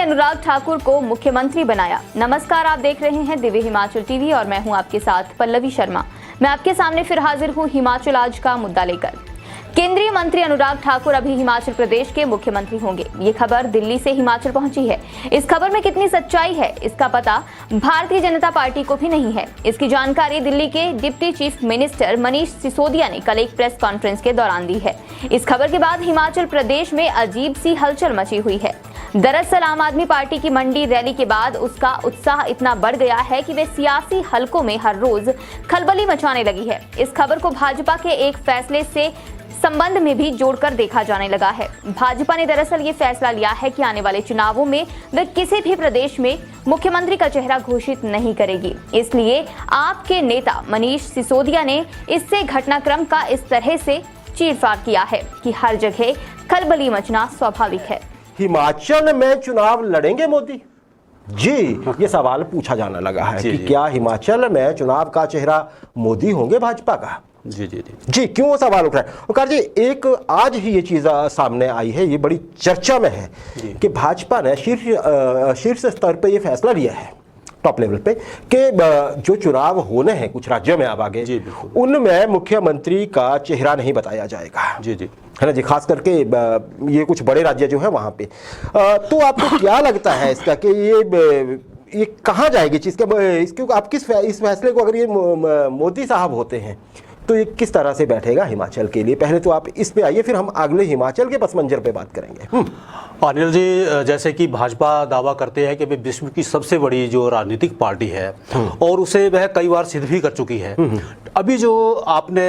अनुराग ठाकुर को मुख्यमंत्री बनाया। नमस्कार, आप देख रहे हैं दिव्य हिमाचल टीवी और मैं हूं आपके साथ पल्लवी शर्मा। मैं आपके सामने फिर हाजिर हूं हिमाचल आज का मुद्दा लेकर। केंद्रीय मंत्री अनुराग ठाकुर अभी हिमाचल प्रदेश के मुख्यमंत्री होंगे। ये खबर दिल्ली से हिमाचल पहुंची है। इस खबर में कितनी सच्चाई है, इसका पता भारतीय जनता पार्टी को भी नहीं है। इसकी जानकारी दिल्ली के deputy chief minister Manish Sisodia ने कल एक प्रेस कॉन्फ्रेंस के दौरान दी है। इस खबर के बाद हिमाचल प्रदेश में अजीब सी हलचल मची हुई है। दरअसल आम आदमी पार्टी की मंडी रैली के बाद उसका उत्साह इतना बढ़ गया है कि वे सियासी हलकों में हर रोज खलबली मचाने लगी है। इस खबर को भाजपा के एक फैसले से संबंध में भी जोड़कर देखा जाने लगा है। भाजपा ने दरअसल ये फैसला लिया है कि आने वाले चुनावों में वे किसी भी प्रदेश में मुख्यमंत्री का चेहरा घोषित नहीं करेगी। इसलिए आपके नेता मनीष सिसोदिया ने इससे घटनाक्रम का इस तरह से चीरफाड़ किया है कि हर जगह खलबली मचना स्वाभाविक है। हिमाचल में चुनाव लड़ेंगे मोदी जी, ये सवाल पूछा जाने लगा है कि क्या हिमाचल में चुनाव का चेहरा मोदी होंगे भाजपा का। जी जी जी क्यों वो सवाल उठ रहा है ओंकार जी? एक आज ही ये चीज सामने आई है, ये बड़ी चर्चा में है कि भाजपा ने शीर्ष स्तर पे ये फैसला लिया है, टॉप लेवल पे, कि जो चुनाव होने हैं कुछ राज्यों में अब आगे, उनमें मुख्यमंत्री का चेहरा नहीं बताया जाएगा। जी जी, है ना जी, खास करके ये कुछ बड़े राज्य जो है वहां पे। तो आपको क्या लगता है इसका कि ये कहाँ जाएगी चीज के? इसके आप इस फैसले को अगर ये मोदी साहब होते हैं तो ये किस तरह से बैठेगा हिमाचल के लिए? पहले तो आप इस पे आइए, फिर हम अगले हिमाचल के पस मंजर पे बात करेंगे। अनिल जी, जैसे कि भाजपा दावा करते हैं कि वे विश्व की सबसे बड़ी जो राजनीतिक पार्टी है और उसे वह कई बार सिद्ध भी कर चुकी है। अभी जो आपने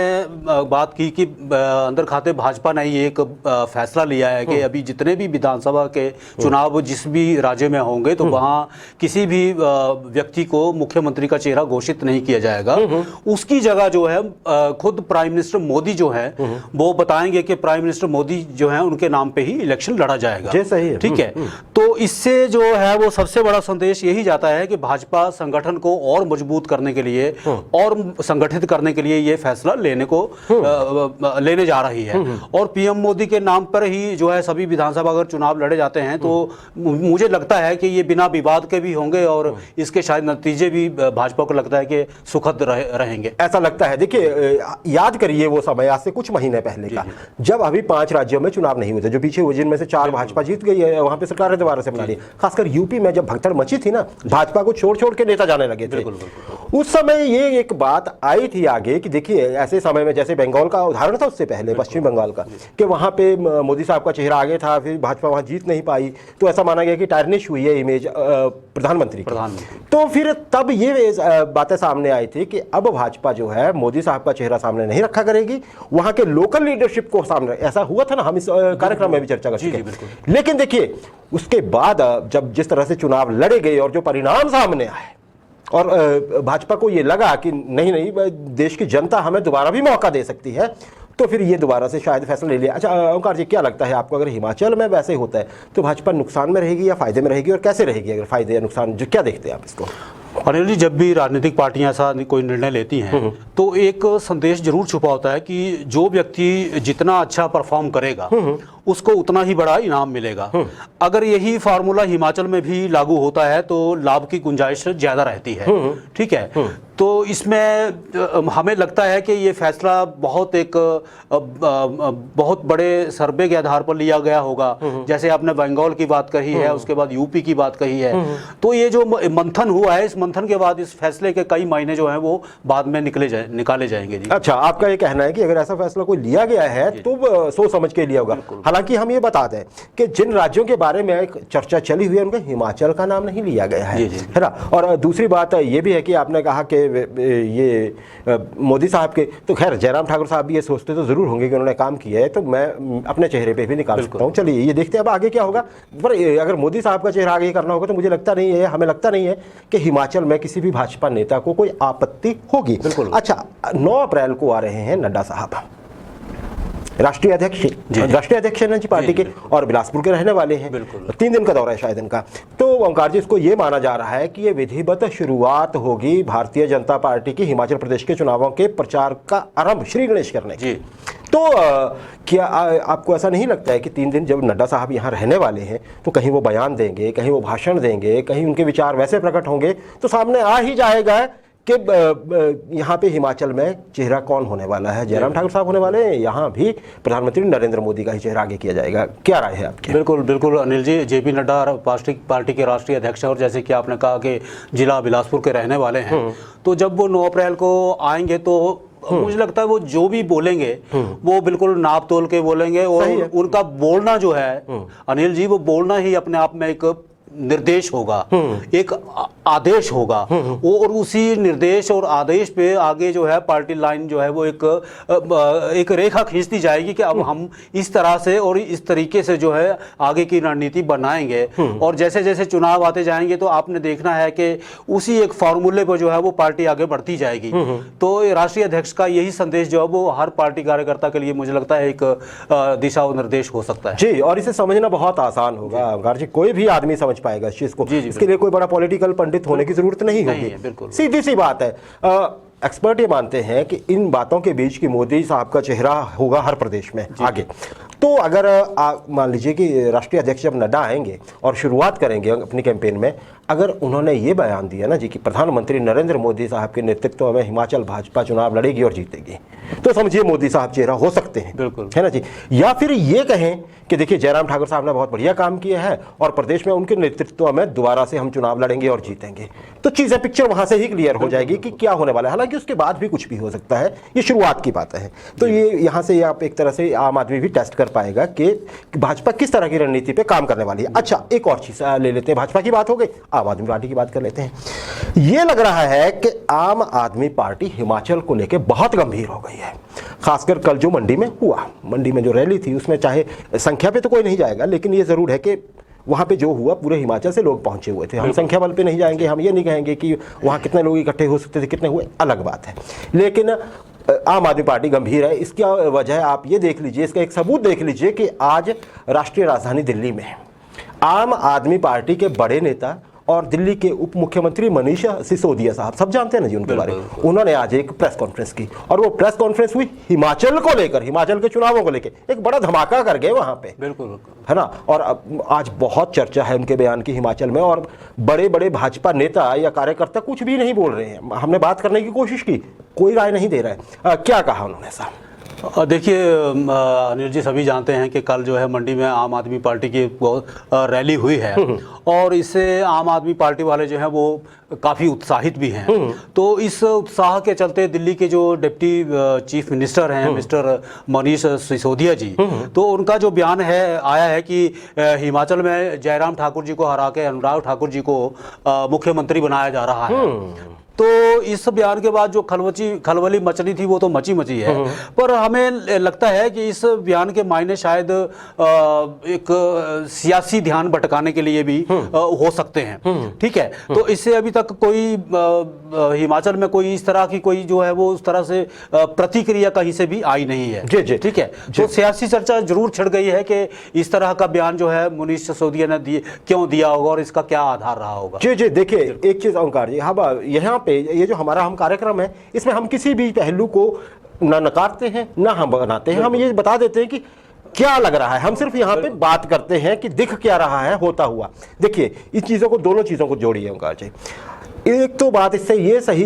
बात की कि अंदर खाते भाजपा ने ये एक फैसला लिया है कि अभी जितने भी विधानसभा के चुनाव जिस भी राज्य में होंगे तो वहाँ किसी भी व्यक्ति को मुख्यमंत्री का चेहरा घोषित नहीं किया जाएगा। उसकी जगह जो है खुद प्राइम मिनिस्टर मोदी जो है वो बताएंगे कि प्राइम मिनिस्टर मोदी जो है उनके नाम पे ही इलेक्शन लड़ा जाएगा। सही है। ठीक है, तो इससे जो है वो सबसे बड़ा संदेश यही जाता है कि भाजपा संगठन को और मजबूत करने के लिए और संगठित करने के लिए ये फैसला लेने जा रही है। और पीएम मोदी के नाम पर ही जो है सभी विधानसभा अगर चुनाव लड़े जाते हैं तो मुझे लगता है कि ये बिना विवाद के भी होंगे और इसके शायद नतीजे भी भाजपा को लगता है कि सुखद रहेंगे, ऐसा लगता है। देखिए, याद करिए वो समय आज से कुछ महीने पहले का, जब अभी 5 राज्यों में चुनाव नहीं हुए थे, जो पीछे हुए, जिनमें से 4 भाजपा जीत गई है, वहां पे सरकार दोबारा से बना रही है। खासकर यूपी में जब भगदड़ मची थी ना, भाजपा को छोड़ छोड़ के नेता जाने लगे थे। उस समय ये एक बात आई थी आगे कि देखिए ऐसे समय में, जैसे बंगाल का उदाहरण था उससे पहले, पश्चिम बंगाल का, कि वहां पे मोदी साहब का चेहरा आगे था, फिर भाजपा वहां जीत नहीं पाई, तो ऐसा माना गया कि टार्निश हुई है इमेज प्रधानमंत्री। तो फिर तब ये बातें सामने आई थी कि अब भाजपा जो है मोदी साहब का चेहरा सामने नहीं रखा करेगी, वहां के लोकल लीडरशिप को सामने, ऐसा हुआ था ना, हम इस कार्यक्रम में भी चर्चा कर चुके हैं। लेकिन देखिए उसके बाद जब जिस तरह से चुनाव लड़े गए और जो परिणाम सामने आए और भाजपा को ये लगा कि नहीं देश की जनता हमें दोबारा भी मौका दे सकती है, तो फिर ये दोबारा से शायद फैसला ले लिया। अच्छा ओंकार जी, क्या लगता है आपको, अगर हिमाचल में वैसे होता है तो भाजपा नुकसान में रहेगी या फायदे में रहेगी, और कैसे रहेगी अगर फायदे या नुकसान, जो क्या देखते हैं आप इसको? अनिल जी, जब भी राजनीतिक पार्टियां ऐसा कोई निर्णय लेती हैं तो एक संदेश जरूर छुपा होता है कि जो व्यक्ति जितना अच्छा परफॉर्म करेगा उसको उतना ही बड़ा इनाम मिलेगा। अगर यही फार्मूला हिमाचल में भी लागू होता है तो लाभ की गुंजाइश ज्यादा रहती है। ठीक है, तो इसमें हमें लगता है कि ये फैसला बहुत बड़े सर्वे के आधार पर लिया गया होगा। जैसे आपने बंगाल की बात कही है, उसके बाद यूपी की बात कही है, तो ये जो मंथन हुआ है, इस मंथन के बाद इस फैसले के कई महीने जो हैं वो बाद में निकाले जाएंगे जी। अच्छा, आपका ये कहना है कि अगर ऐसा फैसला कोई लिया गया है तो सोच समझ के लिया होगा। हालांकि हम ये बता दें कि जिन राज्यों के बारे में एक चर्चा चली हुई है उनका हिमाचल का नाम नहीं लिया गया है, है ना। और दूसरी बात ये भी है कि आपने कहा कि ये मोदी साहब के, तो खैर जयराम ठाकुर साहब भी ये सोचते तो जरूर होंगे कि उन्होंने काम किया है, तो मैं अपने चेहरे पे भी निकाल सकता हूँ। चलिए ये देखते हैं अब आगे क्या होगा। पर अगर मोदी साहब का चेहरा आगे करना होगा तो मुझे लगता नहीं है, हमें लगता नहीं है कि हिमाचल में किसी भी भाजपा नेता को कोई आपत्ति होगी। अच्छा, 9 अप्रैल को आ रहे हैं नड्डा साहब, राष्ट्रीय अध्यक्ष हैं जी पार्टी के, और बिलासपुर के रहने वाले हैं। 3 दिन का दौरा है शायद इनका। तो ओंकार जी, इसको ये माना जा रहा है कि ये विधिवत शुरुआत होगी भारतीय जनता पार्टी की हिमाचल प्रदेश के चुनावों के प्रचार का आरंभ श्री गणेश करने की। तो क्या आपको ऐसा नहीं लगता है कि 3 दिन जब नड्डा साहब यहाँ रहने वाले हैं तो कहीं वो बयान देंगे, कहीं वो भाषण देंगे, कहीं उनके विचार वैसे प्रकट होंगे तो सामने आ ही जाएगा कि यहाँ पे हिमाचल में चेहरा कौन होने वाला है? जयराम ठाकुर साहब होने वाले हैं, यहाँ भी प्रधानमंत्री नरेंद्र मोदी का ही चेहरा आगे किया जाएगा। क्या राय है आपकी? बिल्कुल बिल्कुल अनिल जी, जेपी नड्डा पार्टी के राष्ट्रीय अध्यक्ष हैं और जैसे कि आपने कहा कि जिला बिलासपुर के रहने वाले हैं, तो जब वो 9 अप्रैल को आएंगे तो मुझे लगता है वो जो भी बोलेंगे वो बिल्कुल नाप तोल के बोलेंगे और उनका बोलना जो है अनिल जी, वो बोलना ही अपने आप में एक निर्देश होगा, एक आदेश होगा और उसी निर्देश और आदेश पे आगे जो है पार्टी लाइन जो है वो एक रेखा खींचती जाएगी कि अब हम इस तरह से और इस तरीके से जो है आगे की रणनीति बनाएंगे। और जैसे जैसे चुनाव आते जाएंगे तो आपने देखना है कि उसी एक फार्मूले पर जो है वो पार्टी आगे बढ़ती जाएगी। तो राष्ट्रीय अध्यक्ष का यही संदेश जो है वो हर पार्टी कार्यकर्ता के लिए मुझे लगता है एक दिशा और निर्देश हो सकता है जी। और इसे समझना बहुत आसान होगा ओंकार जी, कोई भी आदमी समझ पाएगा इस चीज को। इसके लिए कोई बड़ा पॉलिटिकल पंडित होने की जरूरत नहीं होगी, सीधी सी बात है। एक्सपर्ट ये मानते हैं कि इन बातों के बीच की मोदी साहब का चेहरा होगा हर प्रदेश में आगे। तो अगर मान लीजिए कि राष्ट्रीय अध्यक्ष जब नड्डा आएंगे और शुरुआत करेंगे अपनी कैंपेन में, अगर उन्होंने ये बयान दिया ना जी कि प्रधानमंत्री नरेंद्र मोदी साहब के नेतृत्व में हिमाचल भाजपा चुनाव लड़ेगी और जीतेगी, तो समझिए मोदी साहब चेहरा हो सकते हैं, बिल्कुल, है ना जी। या फिर ये कहें कि देखिए जयराम ठाकुर साहब ने बहुत बढ़िया काम किया है और प्रदेश में उनके नेतृत्व में दोबारा से हम चुनाव लड़ेंगे और जीतेंगे, तो चीजें पिक्चर वहां से ही क्लियर हो जाएगी कि क्या होने वाला है। हालांकि उसके बाद भी कुछ भी हो सकता है, ये शुरुआत की बात है। तो ये यहाँ से आप एक तरह से आम आदमी भी टेस्ट कर पाएगा कि भाजपा किस तरह की रणनीति पे काम करने वाली है। अच्छा, एक और चीज ले लेते हैं, भाजपा की बात हो गई, आम आदमी पार्टी की बात कर लेते हैं। ये लग रहा है कि आम आदमी पार्टी हिमाचल को लेकर बहुत गंभीर हो गई है। खासकर कल जो मंडी में हुआ, मंडी में जो रैली थी उसमें चाहे संख्या पे तो कोई नहीं जाएगा, लेकिन ये जरूर है कि वहाँ पे जो हुआ पूरे हिमाचल से लोग पहुंचे हुए थे। हम संख्या बल पे नहीं जाएंगे, हम ये नहीं कहेंगे कि वहाँ कितने लोग इकट्ठे हो सकते थे, कितने हुए अलग बात है। लेकिन आम आदमी पार्टी गंभीर है। इसकी वजह आप ये देख लीजिए, इसका एक सबूत देख लीजिए कि आज राष्ट्रीय राजधानी दिल्ली में आम आदमी पार्टी के बड़े नेता और दिल्ली के उप मुख्यमंत्री मनीष सिसोदिया साहब, सब जानते हैं ना जी उनके बारे में, उन्होंने आज एक प्रेस कॉन्फ्रेंस की और वो प्रेस कॉन्फ्रेंस हुई हिमाचल को लेकर, हिमाचल के चुनावों को लेकर एक बड़ा धमाका कर गए वहां पे, बिल्कुल, है ना। और आज बहुत चर्चा है उनके बयान की हिमाचल में, और बड़े बड़े भाजपा नेता या कार्यकर्ता कुछ भी नहीं बोल रहे हैं। हमने बात करने की कोशिश की, कोई राय नहीं दे रहा है। क्या कहा उन्होंने साहब? देखिए अनिल जी, सभी जानते हैं कि कल जो है मंडी में आम आदमी पार्टी की रैली हुई है और इससे आम आदमी पार्टी वाले जो हैं वो काफ़ी उत्साहित भी हैं। तो इस उत्साह के चलते दिल्ली के जो डिप्टी चीफ मिनिस्टर हैं मिस्टर मनीष सिसोदिया जी, तो उनका जो बयान है आया है कि हिमाचल में जयराम ठाकुर जी को हरा के अनुराग ठाकुर जी को मुख्यमंत्री बनाया जा रहा है। तो इस बयान के बाद जो खलबली मचनी थी वो तो मची है, पर हमें लगता है कि इस बयान के मायने शायद एक सियासी ध्यान भटकाने के लिए भी हो सकते हैं। ठीक है, तो इससे अभी तक कोई हिमाचल में कोई इस तरह की कोई जो है वो उस तरह से प्रतिक्रिया कहीं से भी आई नहीं है। ठीक है, तो सियासी चर्चा जरूर छिड़ गई है कि इस तरह का बयान जो है मनीष सिसोदिया ने क्यों दिया होगा और इसका क्या आधार रहा होगा। जी, देखिए एक चीज ओंकार जी, हाँ यहाँ पे ये जो हमारा कार्यक्रम है इसमें हम किसी भी पहलू को ना नकारते हैं ना हम बनाते हैं, हम ये बता देते हैं कि क्या लग रहा है। हम सिर्फ यहाँ पे बात करते हैं कि दिख क्या रहा है होता हुआ। देखिए इस चीज़ों को, दोनों चीज़ों को जोड़िए ओंकार जी। एक तो बात इससे ये सही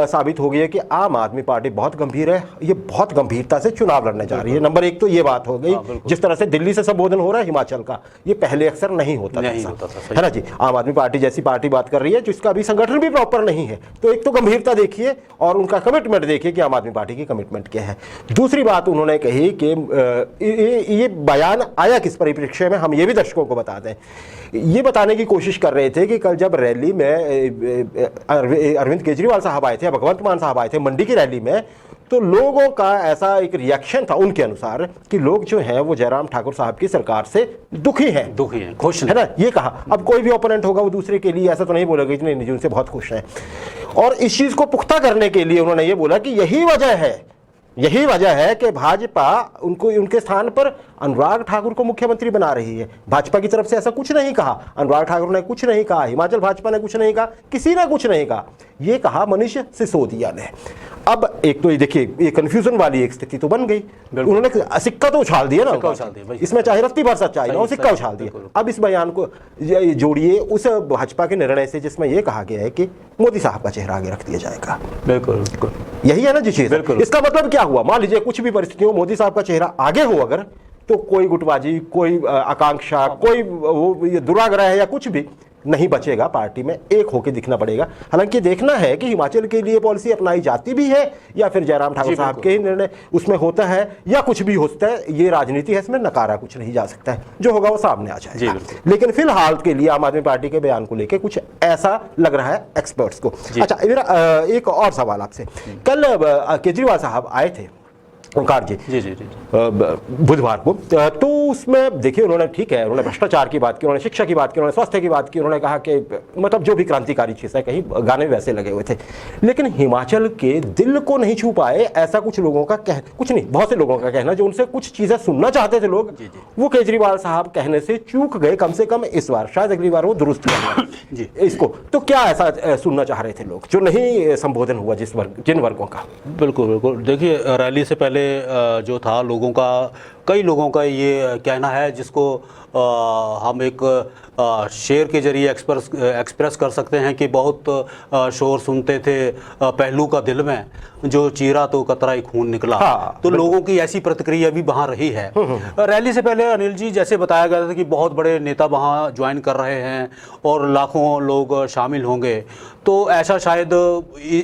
साबित हो गई है कि आम आदमी पार्टी बहुत गंभीर है, ये बहुत गंभीरता से चुनाव लड़ने जा रही है। नंबर एक तो ये बात हो गई, जिस तरह से दिल्ली से संबोधन हो रहा है हिमाचल का, ये पहले अक्सर नहीं होता था, है ना जी। आम आदमी पार्टी जैसी पार्टी बात कर रही है जिसका अभी संगठन भी प्रॉपर नहीं है, तो एक तो गंभीरता देखिए और उनका कमिटमेंट देखिए कि आम आदमी पार्टी की कमिटमेंट क्या है। दूसरी बात उन्होंने कही कि ये बयान आया किस परिप्रेक्ष्य में, हम ये भी दर्शकों को बता दें। ये बताने की कोशिश कर रहे थे कि कल जब रैली में अरविंद केजरीवाल साहब आए थे, भगवंत मान साहब आए थे मंडी की रैली में, तो लोगों का ऐसा एक रिएक्शन था उनके अनुसार कि लोग जो हैं वो जयराम ठाकुर साहब की सरकार से दुखी हैं, खुश है ना। ये कहा, अब कोई भी ओपोनेंट होगा वो दूसरे के लिए ऐसा तो नहीं बोलेगा कि नहीं उनसे बहुत खुश हैं। और इस चीज को पुख्ता करने के लिए उन्होंने ये बोला कि यही वजह है यही वजह है कि भाजपा उनको उनके स्थान पर अनुराग ठाकुर को मुख्यमंत्री बना रही है। भाजपा की तरफ से ऐसा कुछ नहीं कहा, अनुराग ठाकुर ने कुछ नहीं कहा, हिमाचल भाजपा ने कुछ नहीं कहा, किसी ने कुछ नहीं कहा, ये कहा मनीष सिसोदिया ने। अब एक तो ये देखिए, ये कंफ्यूजन वाली एक स्थिति तो बन गई, उन्होंने सिक्का तो उछाल दिया ना, इसमें चाहे रत्ती भर सच्चाई ना हो, सिक्का उछाल दिया। अब इस बयान को जोड़िए उस भाजपा के निर्णय से जिसमें यह कहा गया है कि मोदी साहब का चेहरा आगे रख दिया जाएगा। बिल्कुल, यही है ना जी चीज। इसका मतलब क्या हुआ, मान लीजिए कुछ भी परिस्थितियों मोदी साहब का चेहरा आगे हो अगर, तो कोई गुटबाजी, कोई आकांक्षा, कोई वो दुराग्रह या कुछ भी नहीं बचेगा, पार्टी में एक होके दिखना पड़ेगा। हालांकि देखना है कि हिमाचल के लिए पॉलिसी अपनाई जाती भी है या फिर जयराम ठाकुर साहब के ही निर्णय उसमें होता है या कुछ भी होता है, ये राजनीति है, इसमें नकारा कुछ नहीं जा सकता है, जो होगा वो सामने आ जाएगा। लेकिन फिलहाल के लिए आम आदमी पार्टी के बयान को लेकर कुछ ऐसा लग रहा है एक्सपर्ट्स को। अच्छा, मेरा एक और सवाल आपसे, कल केजरीवाल साहब आए थे ओंकार जी, बुधवार को, तो उसमें देखिए उन्होंने, ठीक है, उन्होंने भ्रष्टाचार की बात की, उन्होंने शिक्षा की बात की, उन्होंने स्वास्थ्य की बात की, उन्होंने कहा कि मतलब जो भी क्रांतिकारी चीज़ है, कहीं गाने वैसे लगे हुए थे, लेकिन हिमाचल के दिल को नहीं छू पाए, ऐसा कुछ लोगों का कुछ नहीं, बहुत से लोगों का कहना, जो उनसे कुछ चीज़ें सुनना चाहते थे लोग, वो केजरीवाल साहब कहने से चूक गए, कम से कम इस बार, शायद अगली बार वो दुरुस्त जी इसको। तो क्या ऐसा सुनना चाह रहे थे लोग जो नहीं संबोधन हुआ जिन वर्गों का? बिल्कुल, देखिए रैली से पहले जो था लोगों का, कई लोगों का ये कहना है जिसको हम एक शेर के जरिए एक्सप्रेस कर सकते हैं कि बहुत शोर सुनते थे पहलू का दिल में, जो चीरा तो कतरा ही खून निकला। तो लोगों की ऐसी प्रतिक्रिया भी वहाँ रही है। रैली से पहले अनिल जी, जैसे बताया गया था कि बहुत बड़े नेता वहाँ ज्वाइन कर रहे हैं और लाखों लोग शामिल होंगे, तो ऐसा शायद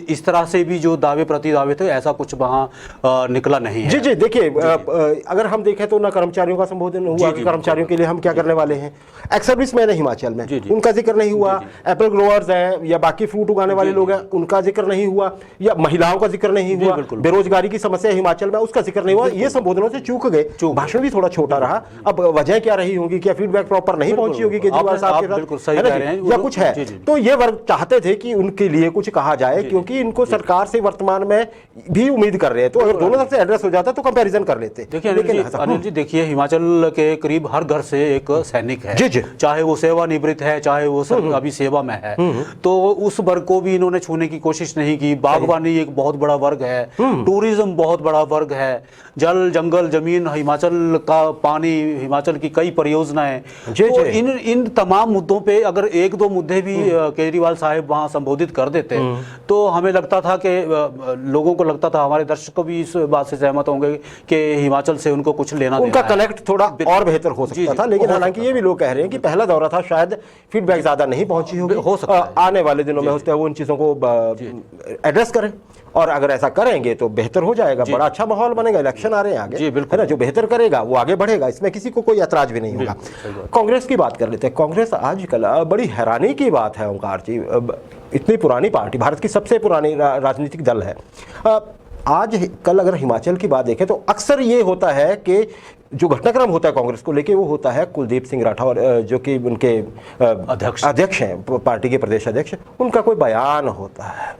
इस तरह से भी जो दावे प्रति दावे थे, ऐसा कुछ वहाँ निकला नहीं है। जी, देखिए अगर हम देखें तो ना कर्मचारियों का संबोधन हुआ, कर्मचारियों के लिए हम क्या करने वाले हैं, एक्स सर्विस मैन है हिमाचल में, उनका जिक्र नहीं हुआ, एप्पल ग्रोवर्स हैं या बाकी फ्रूट उगाने वाले लोग हैं, उनका जिक्र नहीं हुआ, या महिलाओं का जिक्र नहीं हुआ, बेरोजगारी की समस्या हिमाचल में, उसका जिक्र नहीं हुआ, ये संबोधनों से चूक गए। भाषण भी थोड़ा छोटा रहा। अब वजह क्या रही होगी, क्या फीडबैक प्रॉपर नहीं पहुंची होगी केजरीवाल साहब के साथ, या कुछ है? तो ये वर्ग चाहते थे कि उनके लिए कुछ कहा जाए, क्योंकि इनको सरकार से वर्तमान में भी उम्मीद कर रहे हैं, तो अगर दोनों तरफ से एड्रेस हो जाता तो कंपैरिजन कर लेते। अनिल जी, देखिए हिमाचल के करीब हर घर से एक सैनिक है, चाहे वो सेवानिवृत्त है, चाहे वो अभी सेवा में है, तो उस वर्ग को भी इन्होंने छूने की कोशिश नहीं की। बागवानी एक बहुत बड़ा वर्ग है, टूरिज्म बहुत बड़ा वर्ग है, जल जंगल जमीन, हिमाचल का पानी, हिमाचल की कई परियोजनाएं, तो इन तमाम मुद्दों पे अगर एक दो मुद्दे भी केजरीवाल साहब वहां संबोधित कर देते तो हमें लगता था कि लोगों को लगता था, हमारे दर्शक भी इस बात से सहमत होंगे कि हिमाचल से उनको कुछ लेना उनका कनेक्ट थोड़ा और बेहतर हो सकता था। लेकिन हालांकि ये भी लोग कह रहे हैं कि पहला दौरा था, शायद फीडबैक ज्यादा नहीं पहुंची होगी, हो सकता है आने वाले दिनों में होता है वो उन चीजों को एड्रेस करें, और अगर ऐसा करेंगे तो बेहतर हो जाएगा, बड़ा अच्छा माहौल बनेगा। इलेक्शन आ रहे हैं आगे, है ना, जो बेहतर करेगा वो आगे बढ़ेगा, इसमें किसी को कोई ऐतराज भी नहीं होगा। कांग्रेस की बात कर लेते हैं। कांग्रेस आजकल बड़ी हैरानी की बात है ओंकार जी, इतनी पुरानी पार्टी, भारत की सबसे पुरानी राजनीतिक दल है, आज कल अगर हिमाचल की बात देखें तो अक्सर ये होता है कि जो घटनाक्रम होता है कांग्रेस को लेके, वो होता है कुलदीप सिंह राठौर जो कि उनके अध्यक्ष हैं, पार्टी के प्रदेश अध्यक्ष, उनका कोई बयान होता है।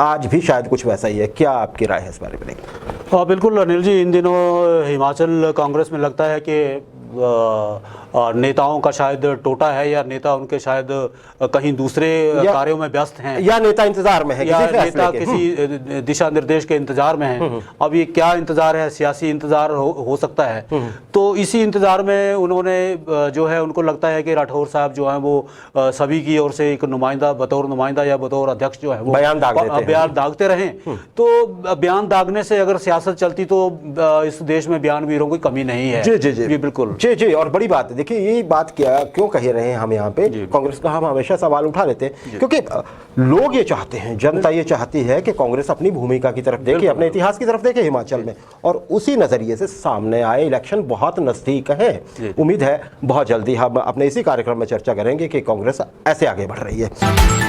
आज भी शायद कुछ वैसा ही है, क्या आपकी राय है इस बारे में? हाँ बिल्कुल अनिल जी, इन दिनों हिमाचल कांग्रेस में लगता है कि नेताओं का शायद टोटा है, या नेता उनके शायद कहीं दूसरे कार्यों में व्यस्त हैं, या नेता इंतजार में है, या नेता किसी दिशा निर्देश के इंतजार में है। अब ये क्या इंतजार है, सियासी इंतजार हो सकता है। तो इसी इंतजार में उन्होंने जो है, उनको लगता है कि राठौर साहब जो है वो सभी की ओर से एक नुमाइंदा, बतौर नुमाइंदा या बतौर अध्यक्ष जो है वो बयान दागते रहें। तो बयान दागने से अगर सियासत चलती तो इस देश में बयानवीरों की कमी नहीं है। जी बिल्कुल, जी। और बड़ी बात है, देखिए ये बात क्यों कह रहे हैं हम यहाँ पे, कांग्रेस का हम हमेशा सवाल उठा लेते हैं, क्योंकि लोग ये चाहते हैं, जनता ये चाहती है कि कांग्रेस अपनी भूमिका की तरफ देखे, अपने इतिहास की तरफ देखे हिमाचल में, और उसी नजरिए से सामने आए इलेक्शन बहुत नजदीक है। उम्मीद है बहुत जल्दी हम अपने इसी कार्यक्रम में चर्चा करेंगे कि कांग्रेस ऐसे आगे बढ़ रही है।